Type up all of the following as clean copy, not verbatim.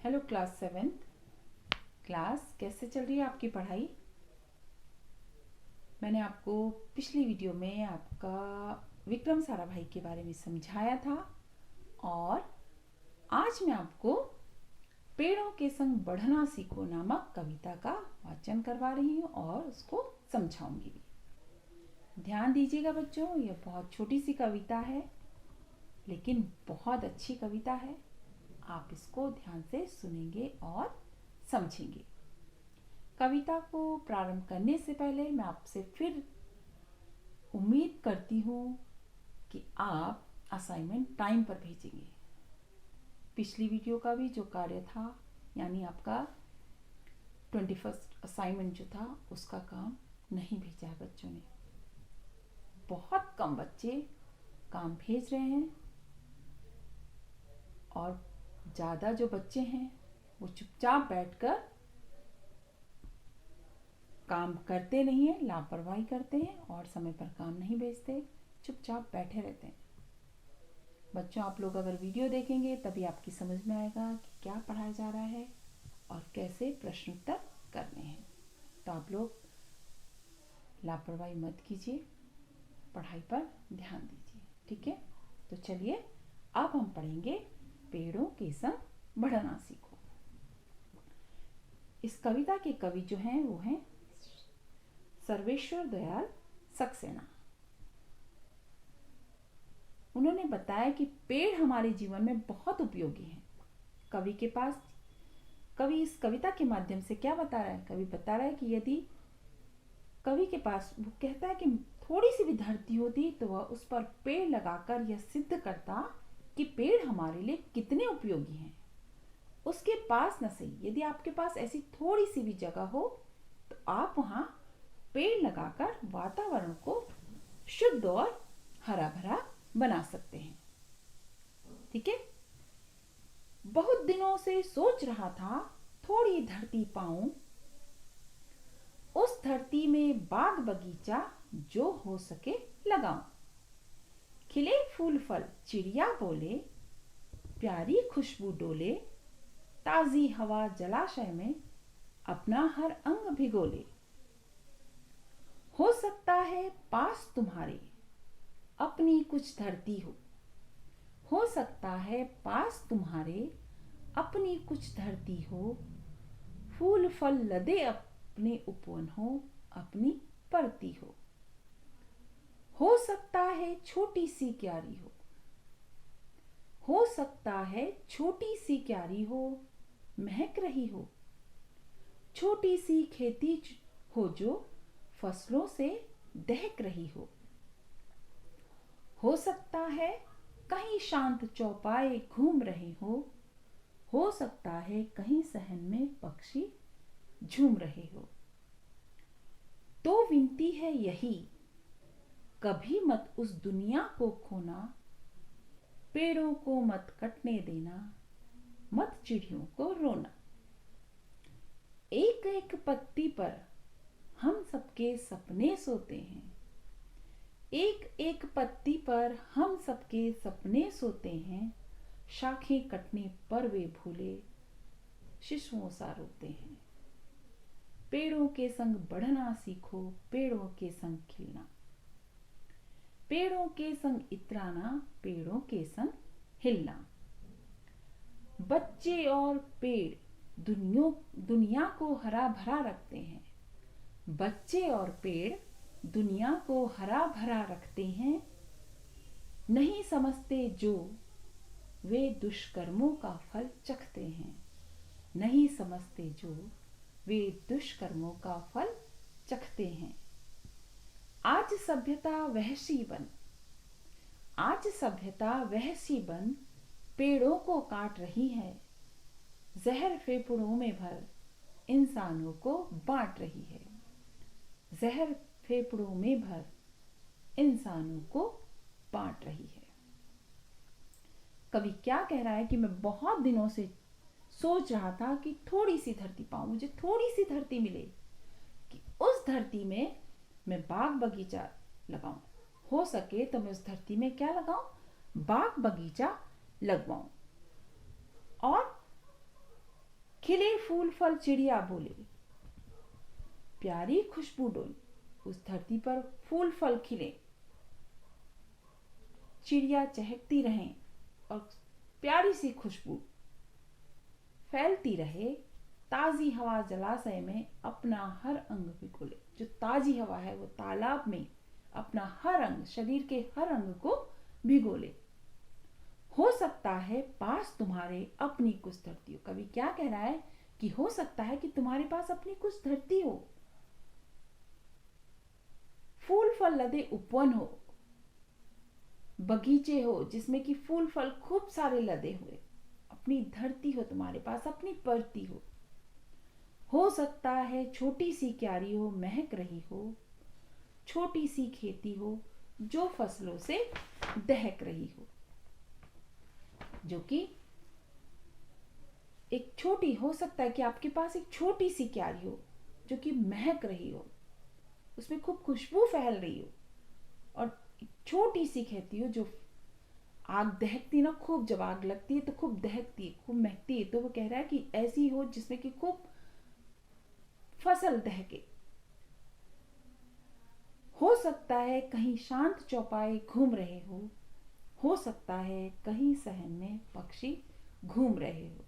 Hello class seventh class, कैसे चल रही है आपकी पढ़ाई। मैंने आपको पिछली वीडियो में आपका विक्रम साराभाई के बारे में समझाया था और आज मैं आपको पेड़ों के संग बढ़ना सीखो नामक कविता का वाचन करवा रही हूँ और उसको समझाऊंगी भी। ध्यान दीजिएगा बच्चों, यह बहुत छोटी सी कविता है लेकिन बहुत अच्छी कविता है। आप इसको ध्यान से सुनेंगे और समझेंगे। कविता को प्रारंभ करने से पहले मैं आपसे फिर उम्मीद करती हूँ कि आप असाइनमेंट टाइम पर भेजेंगे। पिछली वीडियो का भी जो कार्य था यानी आपका 21st असाइनमेंट जो था उसका काम नहीं भेजा है बच्चों ने। बहुत कम बच्चे काम भेज रहे हैं और ज़्यादा जो बच्चे हैं वो चुपचाप बैठकर काम करते नहीं है, लापरवाही करते हैं और समय पर काम नहीं भेजते, चुपचाप बैठे रहते हैं। बच्चों, आप लोग अगर वीडियो देखेंगे तभी आपकी समझ में आएगा कि क्या पढ़ाया जा रहा है और कैसे प्रश्न उत्तर करने हैं। तो आप लोग लापरवाही मत कीजिए, पढ़ाई पर ध्यान दीजिए, ठीक है। तो चलिए अब हम पढ़ेंगे पेड़ों के संग बढ़ना सीखो। इस कविता के कवि जो हैं वो हैं सर्वेश्वर दयाल सक्सेना। उन्होंने बताया कि पेड़ हमारे जीवन में बहुत उपयोगी हैं। कवि इस कविता के माध्यम से क्या बता रहा है? कवि बता रहा है कि यदि कवि के पास, वो कहता है कि थोड़ी सी भी धरती होती तो वह उस पर पेड़ लगाकर यह सिद्ध करता कि पेड़ हमारे लिए कितने उपयोगी हैं। उसके पास न सही, यदि आपके पास ऐसी थोड़ी सी भी जगह हो तो आप वहां पेड़ लगाकर वातावरण को शुद्ध और हरा भरा बना सकते हैं, ठीक है। बहुत दिनों से सोच रहा था थोड़ी धरती पाऊं, उस धरती में बाग बगीचा जो हो सके लगाऊं। खिले फूल फल चिड़िया बोले, प्यारी खुशबू डोले, ताजी हवा जलाशय में अपना हर अंग भिगोले। हो सकता है पास तुम्हारे अपनी कुछ धरती हो सकता है पास तुम्हारे अपनी कुछ धरती हो, फूल फल लदे अपने उपवन हो, अपनी परती हो सकता है छोटी सी क्यारी हो सकता है छोटी सी क्यारी हो, महक रही हो, छोटी सी खेती हो जो फसलों से दहक रही हो सकता है कहीं शांत चौपाए घूम रहे हो सकता है कहीं सहन में पक्षी झूम रहे हो। तो विनती है यही, कभी मत उस दुनिया को खोना, पेड़ों को मत कटने देना, मत चिड़ियों को रोना। एक एक पत्ती पर हम सबके सपने सोते हैं, एक एक पत्ती पर हम सबके सपने सोते हैं, शाखें कटने पर वे भूले शिशुओं सा रोते हैं। पेड़ों के संग बढ़ना सीखो, पेड़ों के संग खिलना, पेड़ों के संग इतराना, पेड़ों के संग हिलना। बच्चे और पेड़ दुनिया को हरा भरा रखते हैं, बच्चे और पेड़ दुनिया को हरा भरा रखते हैं। नहीं समझते जो वे दुष्कर्मों का फल चखते हैं, नहीं समझते जो वे दुष्कर्मों का फल चखते हैं। आज सभ्यता वहशी बन पेड़ों को काट रही है, जहर फेफड़ों में भर इंसानों को बांट रही है, जहर फेफड़ों में भर इंसानों को बांट रही है। कवि क्या कह रहा है कि मैं बहुत दिनों से सोच रहा था कि थोड़ी सी धरती पाऊं, मुझे थोड़ी सी धरती मिले कि उस धरती में मैं बाग बगीचा लगाऊं। हो सके तो मैं उस धरती में क्या लगाऊं? बाग बगीचा लगवाऊं और खिले फूल फल चिड़िया बोले, प्यारी खुशबू डोले। उस धरती पर फूल फल खिले, चिड़िया चहकती रहें और प्यारी सी खुशबू फैलती रहे। ताजी हवा जलाशय में अपना हर अंग भिगोले। जो ताजी हवा है वो तालाब में अपना हर अंग, शरीर के हर अंग को भिगोले। हो सकता है पास तुम्हारे अपनी कुछ धरती हो। कवि क्या कह रहा है कि हो सकता है कि तुम्हारे पास अपनी कुछ धरती हो, फूल फल लदे उपवन हो, बगीचे हो जिसमें कि फूल फल खूब सारे लदे हुए, अपनी धरती हो तुम्हारे पास, अपनी परती हो सकता है छोटी सी क्यारी हो, महक रही हो, छोटी सी खेती हो जो फसलों से दहक रही हो, जो कि एक छोटी, हो सकता है कि आपके पास एक छोटी सी क्यारी हो जो कि महक रही हो, उसमें खूब खुशबू फैल रही हो, और छोटी सी खेती हो जो आग दहकती ना, खूब जब आग लगती है तो खूब दहकती है, खूब महकती है। तो वो कह रहा है कि ऐसी हो जिसमें कि खूब फसल दहके। हो सकता है कहीं शांत चौपाए घूम रहे हो सकता है कहीं सहन में पक्षी घूम रहे हो।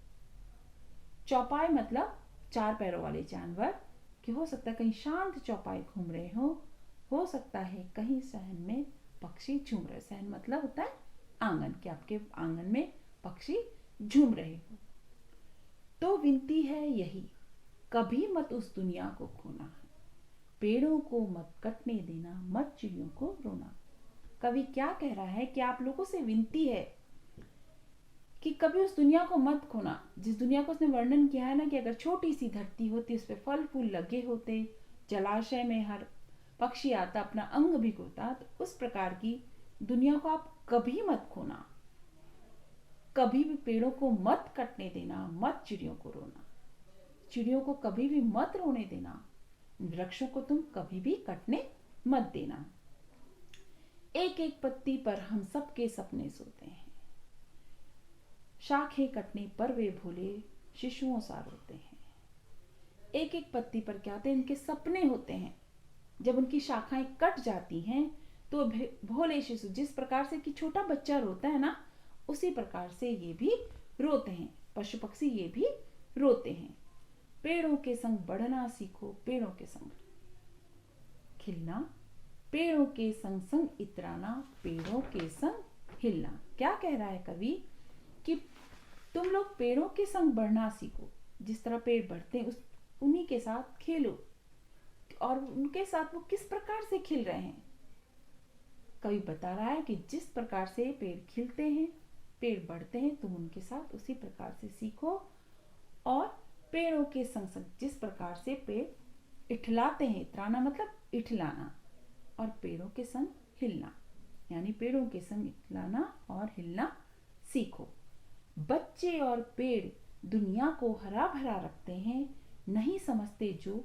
चौपाए मतलब चार पैरों वाले जानवर, कि हो सकता है कहीं शांत चौपाए घूम रहे हो सकता है कहीं सहन में पक्षी झूम रहे। सहन मतलब होता है आंगन, कि आपके आंगन में पक्षी झूम रहे हो। तो विनती है यही, कभी मत उस दुनिया को खोना, पेड़ों को मत कटने देना, मत चिड़ियों को रोना। कवि क्या कह रहा है कि आप लोगों से विनती है कि कभी उस दुनिया को मत खोना, जिस दुनिया को उसने वर्णन किया है ना, कि अगर छोटी सी धरती होती, उस पर फल फूल लगे होते, जलाशय में हर पक्षी आता अपना अंग भिगोता, तो उस प्रकार की दुनिया को आप कभी मत खोना। कभी भी पेड़ों को मत कटने देना, मत चिड़ियों को रोना। चिड़ियों को कभी भी मत रोने देना, वृक्षों को तुम कभी भी कटने मत देना। एक एक पत्ती पर हम सबके सपने सोते हैं, शाखें कटने पर वे भूले शिशुओं सा रोते हैं। एक एक पत्ती पर क्या होते हैं, इनके सपने होते हैं। जब उनकी शाखाएं कट जाती हैं तो भोले शिशु, जिस प्रकार से कि छोटा बच्चा रोता है ना, उसी प्रकार से ये भी रोते हैं। पशु पक्षी ये भी रोते हैं। पेड़ों के संग बढ़ना सीखो, पेड़ों के संग खिलना, पेड़ों के संग संग इतराना, पेड़ों के संग हिलना। क्या कह रहा है कवि कि तुम लोग पेड़ों के संग बढ़ना सीखो। जिस तरह पेड़ बढ़ते हैं उन्हीं के साथ खेलो, और उनके साथ वो किस प्रकार से खिल रहे हैं। कवि बता रहा है कि जिस प्रकार से पेड़ खिलते हैं, पेड़ बढ़ते हैं, तुम उनके साथ उसी प्रकार से सीखो। और पेड़ों के संग संग जिस प्रकार से पेड़ इठलाते हैं, इतराना मतलब इठलाना, और पेड़ों के संग हिलना, यानी पेड़ों के संग इठलाना और हिलना सीखो। बच्चे और पेड़ दुनिया को हरा भरा रखते हैं, नहीं समझते जो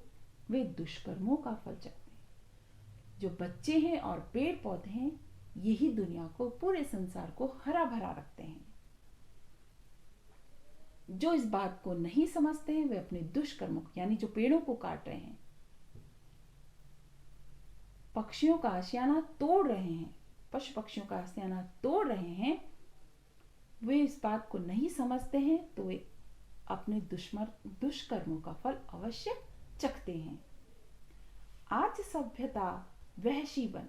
वे दुष्कर्मों का फल चखते हैं। जो बच्चे हैं और पेड़ पौधे हैं, यही दुनिया को, पूरे संसार को हरा भरा रखते हैं। जो इस बात को नहीं समझते हैं वे अपने दुष्कर्मों, यानी जो पेड़ों को काट रहे हैं, पक्षियों का आशियाना तोड़ रहे हैं, पशु पक्षियों का आशियाना तोड़ रहे हैं, वे इस बात को नहीं समझते हैं, तो वे अपने दुष्कर्मों का फल अवश्य चखते हैं। आज सभ्यता वहशी बन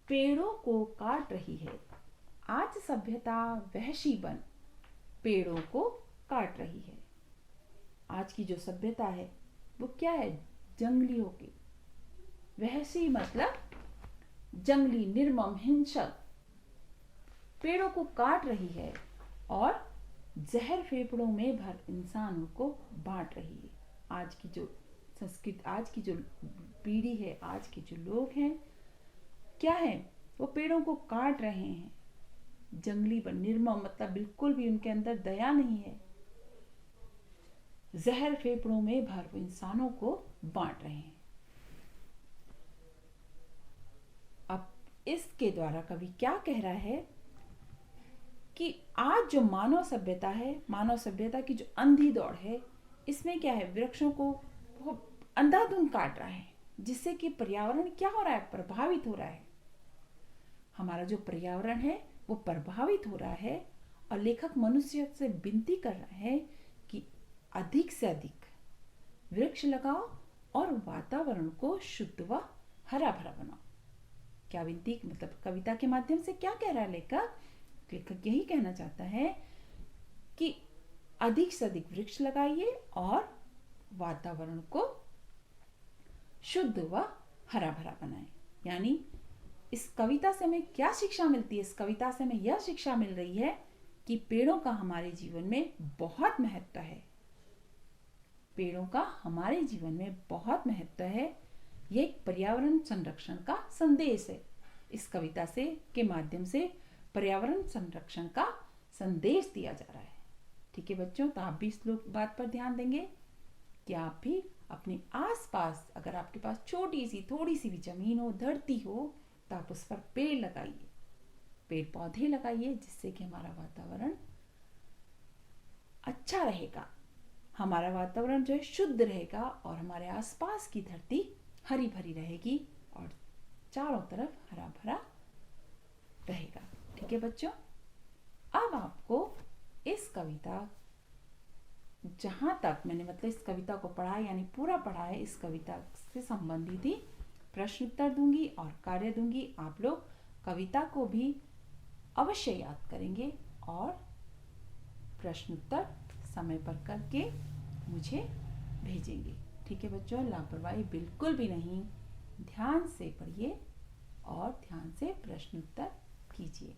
पेड़ों को काट रही है। आज सभ्यता वहशी बन पेड़ों को काट रही है। आज की जो सभ्यता है वो क्या है, जंगली होके, वहशी मतलब जंगली, निर्मम, हिंसक, पेड़ों को काट रही है और जहर फेफड़ों में भर इंसानों को बांट रही है। आज की जो संस्कृति, आज की जो पीढ़ी है, आज के जो लोग हैं, क्या है, वो पेड़ों को काट रहे हैं। जंगली बन, निर्मम मतलब बिल्कुल भी उनके अंदर दया नहीं है। जहर फेफड़ों में भर वो इंसानों को बांट रहे हैं। अब इसके द्वारा कवि क्या कह रहा है कि आज जो मानव सभ्यता है, मानव सभ्यता की जो अंधी दौड़ है, इसमें क्या है, वृक्षों को वो अंधाधुंध काट रहा है, जिससे कि पर्यावरण क्या हो रहा है, प्रभावित हो रहा है। हमारा जो पर्यावरण है वो प्रभावित हो रहा है और लेखक मनुष्य से विनती कर रहा है कि अधिक से अधिक वृक्ष लगाओ और वातावरण को शुद्ध व हरा भरा बनाओ। क्या विनती, मतलब कविता के माध्यम से क्या कह रहा है लेखक? लेखक यही कहना चाहता है कि अधिक से अधिक वृक्ष लगाइए और वातावरण को शुद्ध व हरा भरा बनाएं। यानी इस कविता से हमें क्या शिक्षा मिलती है? इस कविता से हमें यह शिक्षा मिल रही है कि पेड़ों का हमारे जीवन में बहुत महत्व है। पेड़ों का हमारे जीवन में बहुत महत्व है। यह एक पर्यावरण संरक्षण का संदेश है। इस कविता से के माध्यम से पर्यावरण संरक्षण का संदेश दिया जा रहा है। ठीक है बच्चों, तो आप भी इस बात पर ध्यान देंगे कि आप भी अपने आसपास, अगर आपके पास छोटी सी थोड़ी सी भी जमीन हो, धरती हो, तो आप उस पर पेड़ लगाइए, पेड़ पौधे लगाइए, जिससे कि हमारा वातावरण अच्छा रहेगा, हमारा वातावरण जो है शुद्ध रहेगा और हमारे आसपास की धरती हरी भरी रहेगी और चारों तरफ हरा भरा रहेगा। ठीक है बच्चों, अब आपको इस कविता, जहां तक मैंने मतलब इस कविता को पढ़ा यानी पूरा पढ़ा है, इस कविता से संबंधित ही प्रश्न उत्तर दूंगी और कार्य दूंगी। आप लोग कविता को भी अवश्य याद करेंगे और प्रश्न उत्तर समय पर करके मुझे भेजेंगे। ठीक है बच्चों, लापरवाही बिल्कुल भी नहीं, ध्यान से पढ़िए और ध्यान से प्रश्न उत्तर कीजिए।